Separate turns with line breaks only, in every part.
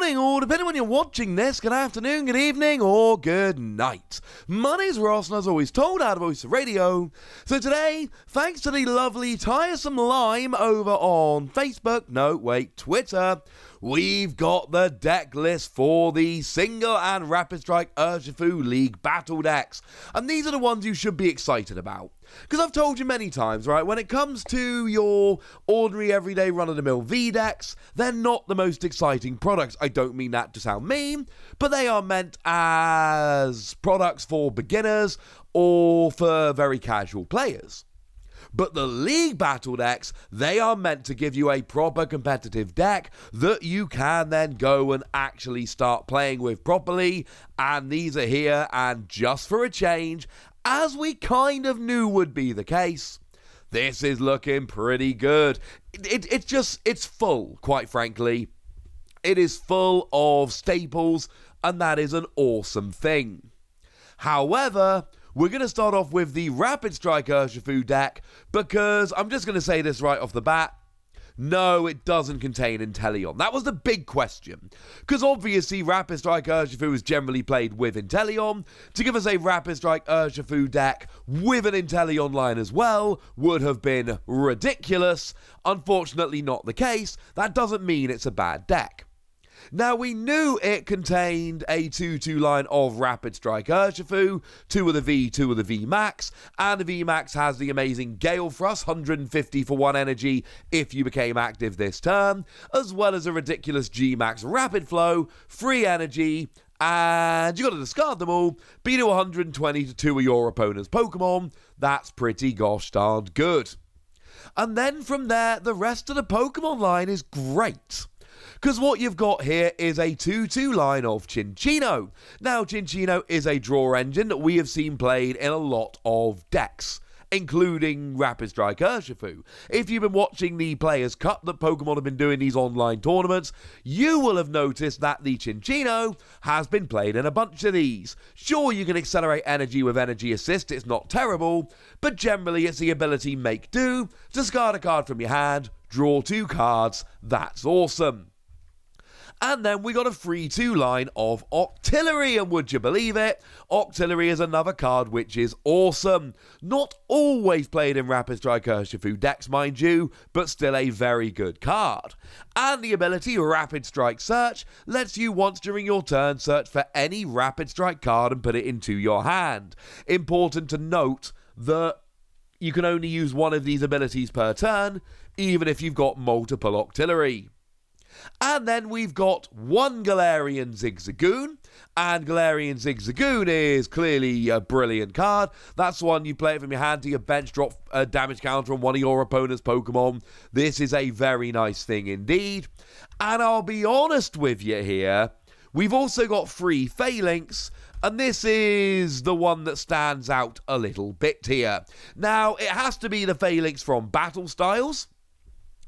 morning, or depending on when you're watching this, good afternoon, good evening, or good night. My name's Ross, and as always told out of Voice of Radio. So today, thanks to the lovely Tiresome Lime over on Twitter, we've got the deck list for the Single and Rapid Strike Urshifu League Battle decks. And these are the ones you should be excited about. Because I've told you many times, right, when it comes to your ordinary everyday run-of-the-mill V decks, they're not the most exciting products. I don't mean that to sound mean, but they are meant as products for beginners or for very casual players. But the League Battle decks, they are meant to give you a proper competitive deck that you can then go and actually start playing with properly. And these are here, and just for a change, as we kind of knew would be the case, this is looking pretty good. It's full, quite frankly. It is full of staples, and that is an awesome thing. However, we're going to start off with the Rapid Strike Urshifu deck, because I'm just going to say this right off the bat. No, it doesn't contain Inteleon. That was the big question. Because obviously Rapid Strike Urshifu is generally played with Inteleon. To give us a Rapid Strike Urshifu deck with an Inteleon line as well would have been ridiculous. Unfortunately not the case. That doesn't mean it's a bad deck. Now, we knew it contained a 2-2 line of Rapid Strike Urshifu, 2 of the V, 2 of the VMAX, and the VMAX has the amazing Gale Thrust, 150 for 1 energy if you became active this turn, as well as a ridiculous G-Max Rapid Flow, 3 energy, and you got to discard them all, be to 120 to 2 of your opponent's Pokémon. That's pretty gosh darned good. And then from there, the rest of the Pokémon line is great. Because what you've got here is a 2-2 line of Chinchino. Now, Chinchino is a draw engine that we have seen played in a lot of decks, including Rapid Strike Urshifu. If you've been watching the Players' Cup that Pokemon have been doing these online tournaments, you will have noticed that the Chinchino has been played in a bunch of these. Sure, you can accelerate energy with Energy Assist, it's not terrible, but generally it's the ability Make Do, discard a card from your hand, draw 2 cards, that's awesome. And then we got a 3-2 line of Octillery, and would you believe it? Octillery is another card which is awesome. Not always played in Rapid Strike Urshifu decks, mind you, but still a very good card. And the ability Rapid Strike Search lets you once during your turn search for any Rapid Strike card and put it into your hand. Important to note that you can only use one of these abilities per turn, even if you've got multiple Octillery. And then we've got one Galarian Zigzagoon, and Galarian Zigzagoon is clearly a brilliant card. That's one you play it from your hand to your bench, drop a damage counter on one of your opponent's Pokemon. This is a very nice thing indeed. And I'll be honest with you here, we've also got 3 Phalanx, and this is the one that stands out a little bit here. Now, it has to be the Phalanx from Battle Styles.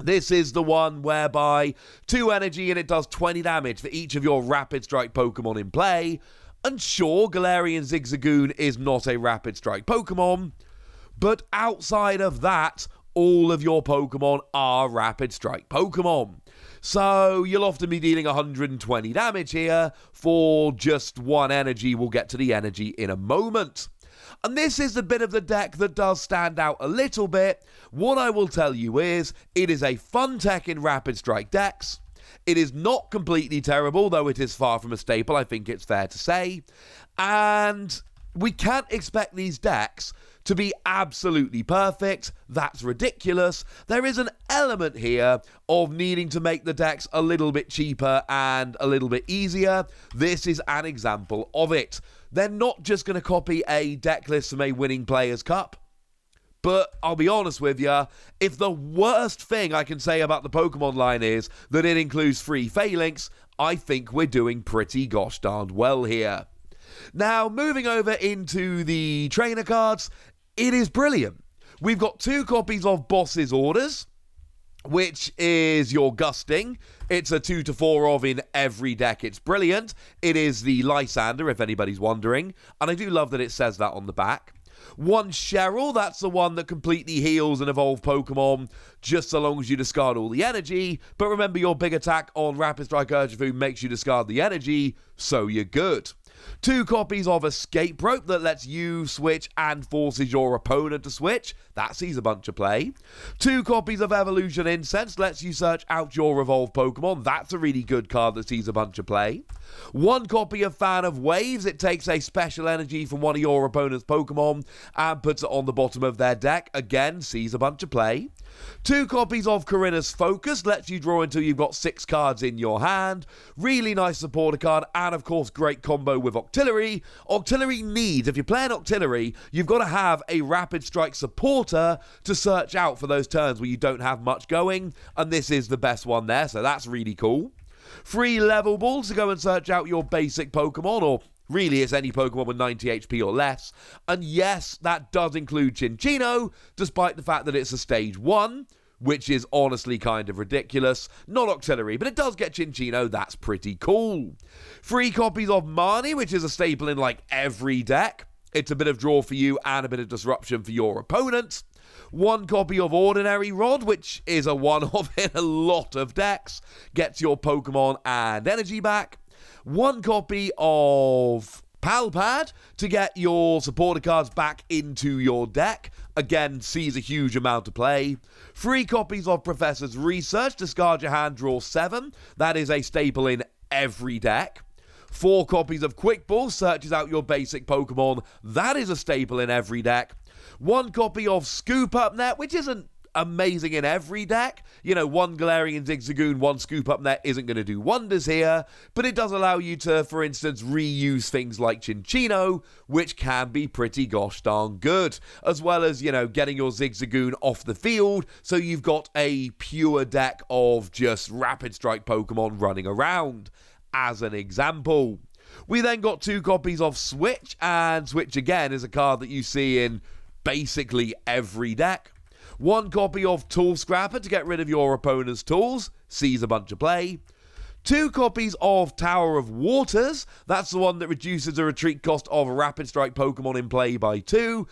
This is the one whereby 2 energy and it does 20 damage for each of your Rapid Strike Pokemon in play. And sure, Galarian Zigzagoon is not a Rapid Strike Pokemon, but outside of that, all of your Pokemon are Rapid Strike Pokemon. So you'll often be dealing 120 damage here for just 1 energy. We'll get to the energy in a moment. And this is the bit of the deck that does stand out a little bit. What I will tell you is, it is a fun tech in Rapid Strike decks. It is not completely terrible, though it is far from a staple, I think it's fair to say. And we can't expect these decks to be absolutely perfect. That's ridiculous. There is an element here of needing to make the decks a little bit cheaper and a little bit easier. This is an example of it. They're not just going to copy a deck list from a winning Players' Cup. But I'll be honest with you, if the worst thing I can say about the Pokemon line is that it includes 3 Phalanx, I think we're doing pretty gosh darned well here. Now, moving over into the trainer cards, it is brilliant. We've got 2 copies of Boss's Orders, which is your Gusting. It's a 2-4 of in every deck. It's brilliant. It is the Lysander, if anybody's wondering. And I do love that it says that on the back. One Cheryl, that's the one that completely heals an evolved Pokemon just so long as you discard all the energy. But remember, your big attack on Rapid Strike Urshifu makes you discard the energy, so you're good. 2 copies of Escape Rope that lets you switch and forces your opponent to switch. That sees a bunch of play. 2 copies of Evolution Incense lets you search out your evolved Pokemon. That's a really good card that sees a bunch of play. 1 copy of Fan of Waves. It takes a special energy from one of your opponent's Pokemon and puts it on the bottom of their deck. Again, sees a bunch of play. 2 copies of Corinna's Focus lets you draw until you've got 6 cards in your hand. Really nice supporter card, and of course great combo with Octillery. Octillery needs, if you're playing Octillery, you've got to have a Rapid Strike supporter to search out for those turns where you don't have much going, and this is the best one there, so that's really cool. 3 level balls to go and search out your basic Pokemon, or really, it's any Pokemon with 90 HP or less. And yes, that does include Chinchino, despite the fact that it's a stage 1, which is honestly kind of ridiculous. Not Octillery, but it does get Chinchino. That's pretty cool. 3 copies of Marnie, which is a staple in like every deck. It's a bit of draw for you and a bit of disruption for your opponent. 1 copy of Ordinary Rod, which is a one-off in a lot of decks. Gets your Pokemon and energy back. 1 copy of Pal Pad to get your supporter cards back into your deck. Again, sees a huge amount of play. 3 copies of Professor's Research. Discard your hand, draw 7. That is a staple in every deck. 4 copies of Quick Ball. Searches out your basic Pokemon. That is a staple in every deck. 1 copy of Scoop Up Net, which isn't amazing in every deck. You know, 1 Galarian Zigzagoon, 1 Scoop Up Net isn't going to do wonders here, but it does allow you to, for instance, reuse things like Chinchino, which can be pretty gosh darn good, as well as, you know, getting your Zigzagoon off the field, so you've got a pure deck of just Rapid Strike Pokemon running around, as an example. We then got 2 copies of Switch, and Switch again is a card that you see in basically every deck. 1 copy of Tool Scrapper to get rid of your opponent's tools, sees a bunch of play. 2 copies of Tower of Waters, that's the one that reduces the retreat cost of a Rapid Strike Pokemon in play by 2.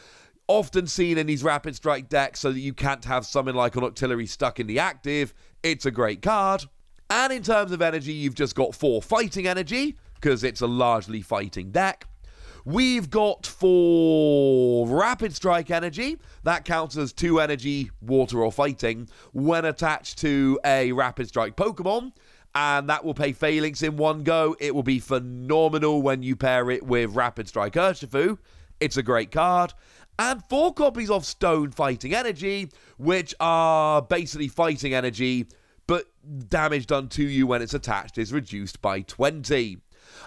Often seen in these Rapid Strike decks so that you can't have something like an Octillery stuck in the active. It's a great card. And in terms of energy, you've just got 4 fighting energy, because it's a largely fighting deck. We've got 4 Rapid Strike energy. That counts as 2 energy, water or fighting, when attached to a Rapid Strike Pokemon. And that will pay Phalanx in one go. It will be phenomenal when you pair it with Rapid Strike Urshifu. It's a great card. And 4 copies of Stone Fighting Energy, which are basically fighting energy, but damage done to you when it's attached is reduced by 20.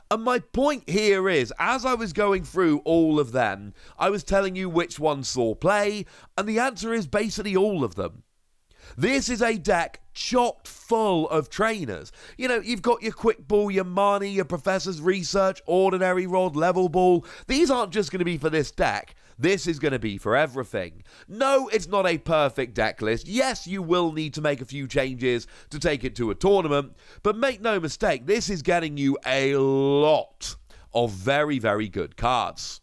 And my point here is, as I was going through all of them, I was telling you which ones saw play, and the answer is basically all of them. This is a deck chock full of trainers. You know, you've got your Quick Ball, your Marnie, your Professor's Research, Ordinary Rod, Level Ball. These aren't just going to be for this deck. This is going to be for everything. No, it's not a perfect deck list. Yes, you will need to make a few changes to take it to a tournament, but make no mistake, this is getting you a lot of very, very good cards.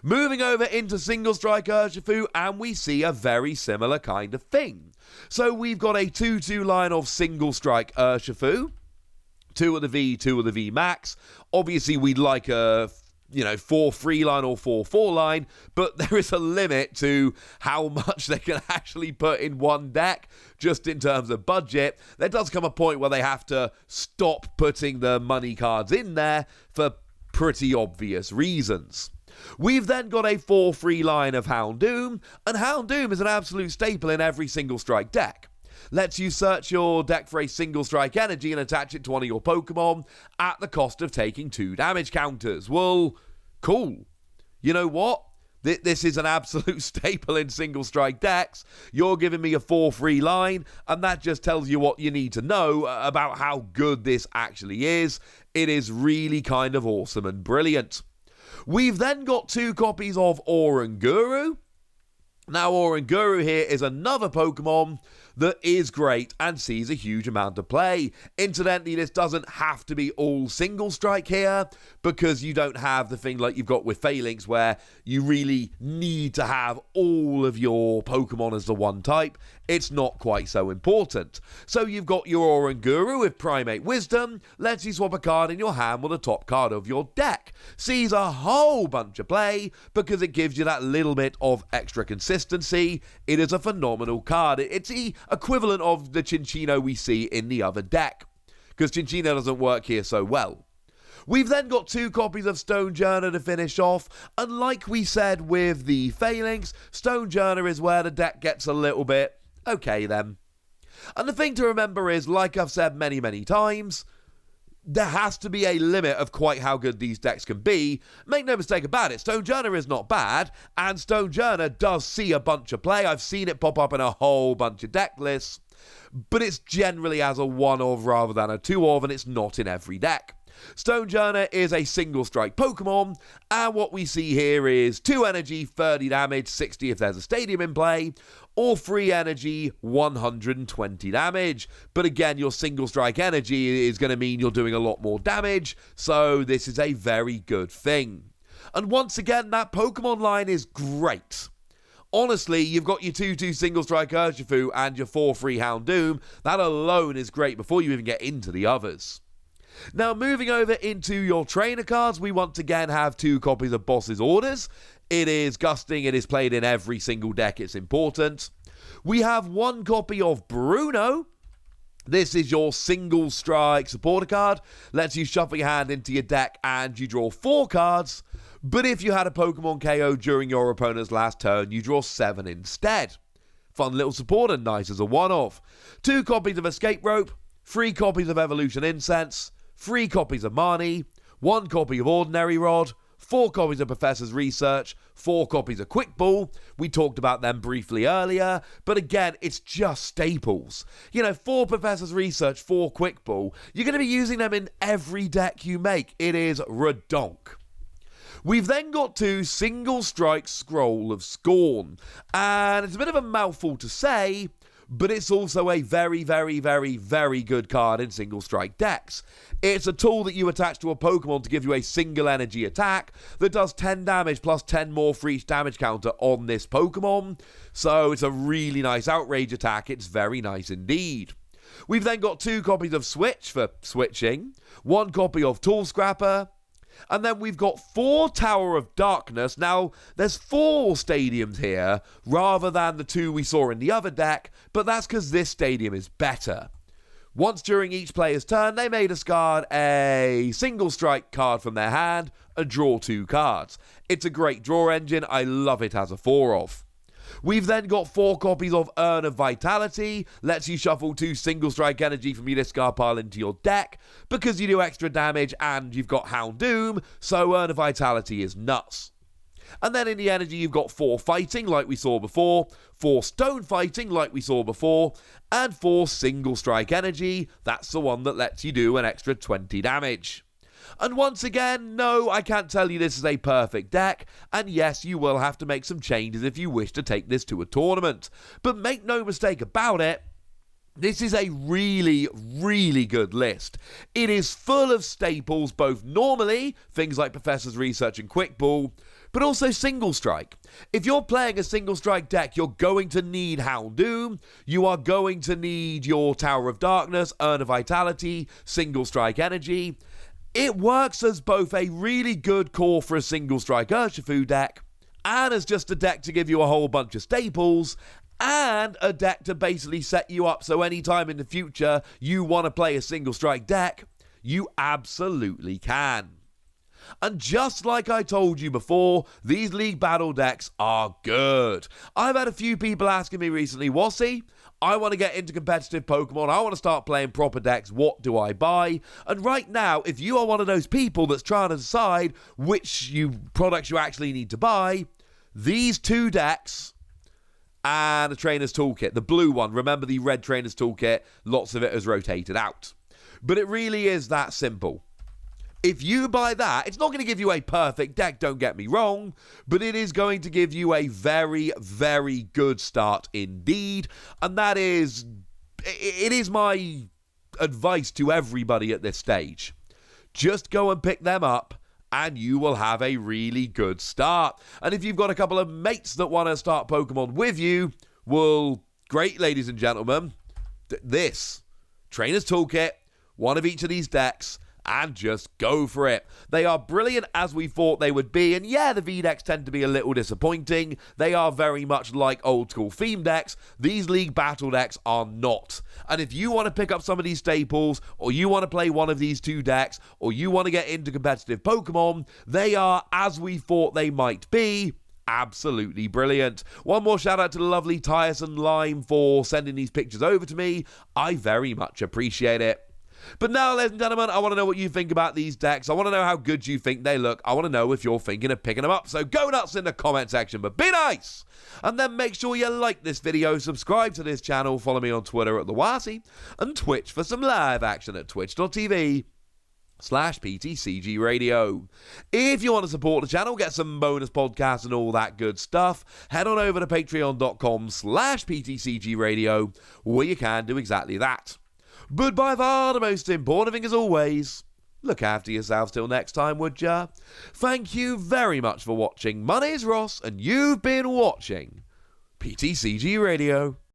Moving over into Single Strike Urshifu, and we see a very similar kind of thing. So we've got a 2-2 line of Single Strike Urshifu, 2 of the V, 2 of the VMAX. Obviously, we'd like a 4-3 line or 4-4 line, but there is a limit to how much they can actually put in one deck, just in terms of budget. There does come a point where they have to stop putting the money cards in there for pretty obvious reasons. We've then got a 4-3 line of Houndoom, and Houndoom is an absolute staple in every Single Strike deck. Lets you search your deck for a Single Strike energy and attach it to one of your Pokemon at the cost of taking 2 damage counters. Well, cool. You know what? This is an absolute staple in Single Strike decks. You're giving me a 4-3 line, and that just tells you what you need to know about how good this actually is. It is really kind of awesome and brilliant. We've then got 2 copies of Oranguru. Now, Oranguru here is another Pokemon that is great and sees a huge amount of play. Incidentally, this doesn't have to be all single strike here, because you don't have the thing like you've got with Phalanx where you really need to have all of your Pokemon as the one type. It's not quite so important. So you've got your Oranguru with Primate Wisdom, lets you swap a card in your hand with the top card of your deck. Sees a whole bunch of play because it gives you that little bit of extra consistency. It is a phenomenal card. It's the equivalent of the Chinchino we see in the other deck, because Chinchino doesn't work here so well. We've then got 2 copies of Stonejourner to finish off, and like we said with the Phalanx, Stonejourner is where the deck gets a little bit okay then. And the thing to remember is, like I've said many, many times, there has to be a limit of quite how good these decks can be. Make no mistake about it, Stonejourner is not bad, and Stonejourner does see a bunch of play. I've seen it pop up in a whole bunch of deck lists, but it's generally as a 1 of rather than a 2 of, and it's not in every deck. Stonejourner is a single strike Pokemon, and what we see here is 2 energy, 30 damage, 60 if there's a stadium in play, or 3 energy, 120 damage. But again, your single strike energy is going to mean you're doing a lot more damage, so this is a very good thing. And once again, that Pokemon line is great. Honestly, you've got your 2/2 single strike Urshifu and your 4/3 Houndoom. That alone is great before you even get into the others. Now, moving over into your trainer cards, we once again have 2 copies of Boss's Orders. It is gusting, it is played in every single deck, it's important. We have 1 copy of Bruno. This is your single strike supporter card. Lets you shuffle your hand into your deck and you draw 4 cards. But if you had a Pokemon KO during your opponent's last turn, you draw 7 instead. Fun little supporter, nice as a one-off. 2 copies of Escape Rope, 3 copies of Evolution Incense, 3 copies of Marnie, 1 copy of Ordinary Rod, 4 copies of Professor's Research, 4 copies of Quick Ball. We talked about them briefly earlier, but again, it's just staples. 4 Professor's Research, 4 Quick Ball. You're going to be using them in every deck you make. It is redonk. We've then got 2 single strike Scroll of Scorn, and it's a bit of a mouthful to say, but it's also a very, very, very, very good card in single strike decks. It's a tool that you attach to a Pokemon to give you a single energy attack that does 10 damage plus 10 more for each damage counter on this Pokemon. So it's a really nice outrage attack. It's very nice indeed. We've then got 2 copies of Switch for switching, 1 copy of Tool Scrapper, and then we've got 4 Tower of Darkness. Now, there's 4 stadiums here, rather than the 2 we saw in the other deck, but that's because this stadium is better. Once during each player's turn, they may discard a single strike card from their hand and draw 2 cards. It's a great draw engine, I love it as a 4 of. We've then got 4 copies of Urn of Vitality, lets you shuffle 2 single strike energy from your discard pile into your deck, because you do extra damage and you've got Houndoom, so Urn of Vitality is nuts. And then in the energy you've got 4 Fighting, like we saw before, 4 Stone Fighting, like we saw before, and 4 single strike energy, that's the one that lets you do an extra 20 damage. And once again, no, I can't tell you this is a perfect deck, and yes, you will have to make some changes if you wish to take this to a tournament. But make no mistake about it, this is a really, really good list. It is full of staples, both normally, things like Professor's Research and Quick Ball, but also single strike. If you're playing a single strike deck, you're going to need Houndoom, you are going to need your Tower of Darkness, Urn of Vitality, single strike energy. It works as both a really good core for a single strike Urshifu deck, and as just a deck to give you a whole bunch of staples, and a deck to basically set you up so anytime in the future you want to play a single strike deck, you absolutely can. And just like I told you before, these League Battle decks are good. I've had a few people asking me recently, Wassy, I want to get into competitive Pokemon, I want to start playing proper decks, what do I buy? And right now, if you are one of those people that's trying to decide which products you actually need to buy, these 2 decks and a Trainer's Toolkit, the blue one, remember the red Trainer's Toolkit, lots of it has rotated out. But it really is that simple. If you buy that, it's not going to give you a perfect deck, don't get me wrong, but it is going to give you a very, very good start indeed. And that is, it is my advice to everybody at this stage. Just go and pick them up, and you will have a really good start. And if you've got a couple of mates that want to start Pokemon with you, well, great, ladies and gentlemen. This Trainer's Toolkit, one of each of these decks, and just go for it. They are brilliant as we thought they would be, and yeah, the V-decks tend to be a little disappointing. They are very much like old school theme decks. These League Battle decks are not. And if you want to pick up some of these staples, or you want to play one of these two decks, or you want to get into competitive Pokemon, they are, as we thought they might be, absolutely brilliant. One more shout out to the lovely Tiresome Lime for sending these pictures over to me. I very much appreciate it. But now, ladies and gentlemen, I want to know what you think about these decks. I want to know how good you think they look. I want to know if you're thinking of picking them up. So go nuts in the comment section, but be nice! And then make sure you like this video, subscribe to this channel, follow me on Twitter at TheWasi, and Twitch for some live action at twitch.tv/PTCG Radio. If you want to support the channel, get some bonus podcasts and all that good stuff, head on over to patreon.com/PTCG Radio, where you can do exactly that. But by far the most important thing as always, look after yourselves till next time, would ya? Thank you very much for watching. My name's Ross, and you've been watching PTCG Radio.